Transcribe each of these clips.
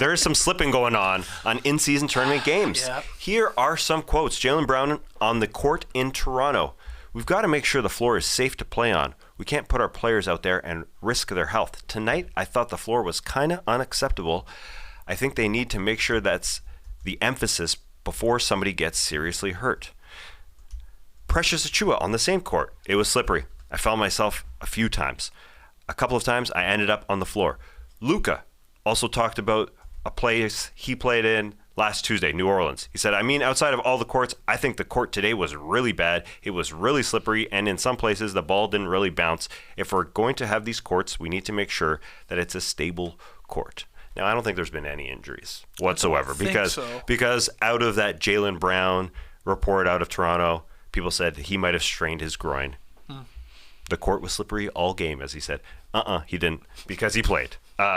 there is some slipping going on in-season tournament games. Yep. Here are some quotes. Jaylen Brown on the court in Toronto. We've got to make sure the floor is safe to play on. We can't put our players out there and risk their health. Tonight, I thought the floor was kind of unacceptable. I think they need to make sure that's the emphasis before somebody gets seriously hurt. Precious Achiuwa on the same court. It was slippery. I found myself a few times. A couple of times, I ended up on the floor. Luka also talked about a place he played in last Tuesday, New Orleans. He said, outside of all the courts, I think the court today was really bad. It was really slippery, and in some places, the ball didn't really bounce. If we're going to have these courts, we need to make sure that it's a stable court. Now, I don't think there's been any injuries whatsoever because out of that Jaylen Brown report out of Toronto, people said he might have strained his groin. The court was slippery all game, as he said. He didn't, because he played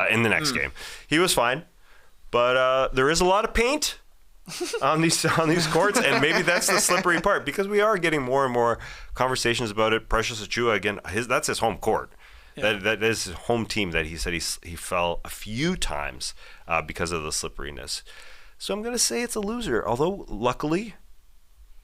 in the next game. He was fine. But there is a lot of paint on these courts, and maybe that's the slippery part because we are getting more and more conversations about it. Precious Achiuwa, again, that's his home court. Yeah. That is his home team that he said he fell a few times because of the slipperiness. So I'm going to say it's a loser, although luckily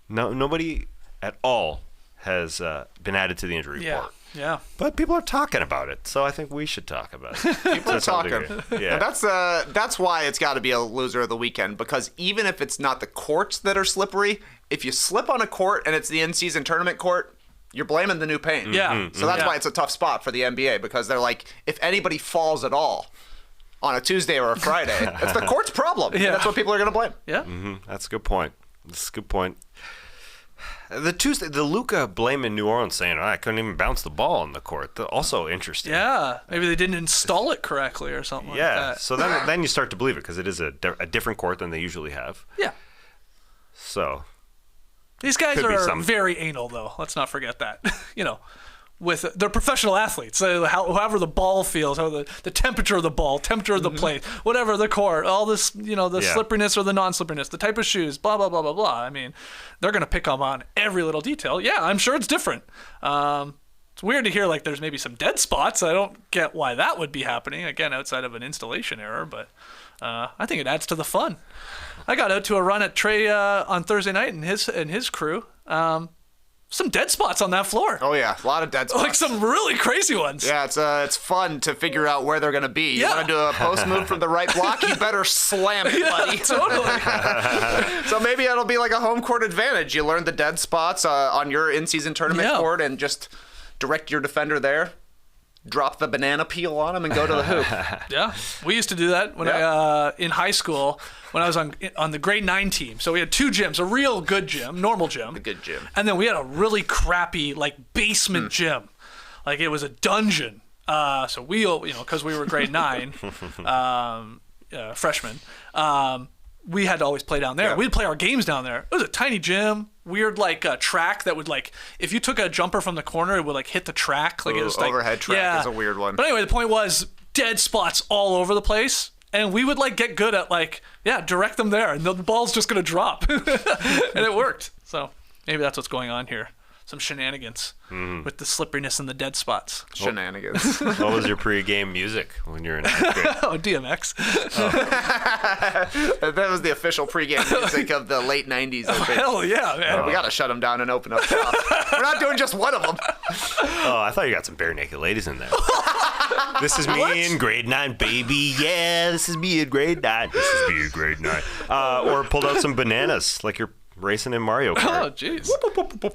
nobody at all has been added to the injury report. Yeah. But people are talking about it, so I think we should talk about it. People are talking. Yeah. That's why it's got to be a loser of the weekend, because even if it's not the courts that are slippery, if you slip on a court and it's the in-season tournament court, you're blaming the new paint. Yeah. Mm-hmm. So that's why it's a tough spot for the NBA, because they're like, if anybody falls at all on a Tuesday or a Friday, it's the court's problem. Yeah. That's what people are going to blame. Yeah. Mm-hmm. That's a good point. The Luka blame in New Orleans saying, I couldn't even bounce the ball on the court. Also interesting. Yeah. Maybe they didn't install it correctly or something like that. Yeah. So then you start to believe it because it is a different court than they usually have. Yeah. So. These guys are very anal, though. Let's not forget that. They're professional athletes. However the ball feels, how the temperature of the ball, temperature of the plate, whatever the court, all this, the slipperiness or the non-slipperiness, the type of shoes, blah, blah, blah, blah, blah. They're going to pick up on every little detail. Yeah, I'm sure it's different. It's weird to hear there's maybe some dead spots. I don't get why that would be happening, again, outside of an installation error, but I think it adds to the fun. I got out to a run at Trey on Thursday night and his crew. Some dead spots on that floor. Oh yeah, a lot of dead spots. Some really crazy ones. Yeah, it's fun to figure out where they're going to be. You want to do a post move from the right block, you better slam it, buddy. Totally. So maybe it'll be like a home court advantage. You learn the dead spots on your in-season tournament court and just direct your defender there. Drop the banana peel on him and go to the hoop. Yeah, we used to do that when I in high school when I was on the grade 9 team. So we had 2 gyms, a real good gym, normal gym, the good gym, and then we had a really crappy basement gym, it was a dungeon. So we, because we were grade 9, freshmen, we had to always play down there. Yeah. We'd play our games down there. It was a tiny gym. Weird track that would if you took a jumper from the corner, it would hit the track. It was overhead track is a weird one. But anyway, the point was dead spots all over the place, and we would get good at direct them there, and the ball's just gonna drop, and it worked. So maybe that's what's going on here. Some shenanigans with the slipperiness and the dead spots. Shenanigans. What was your pre-game music when you were in 9th grade? Oh, DMX. That was the official pre-game music of the late 90s. Hell yeah, man. We got to shut them down and open up shop. We're not doing just one of them. Oh, I thought you got some bare naked ladies in there. This is me in grade 9, baby. Yeah, this is me in grade 9. This is me in grade 9. Or pulled out some bananas like you're racing in Mario Kart. Oh, jeez.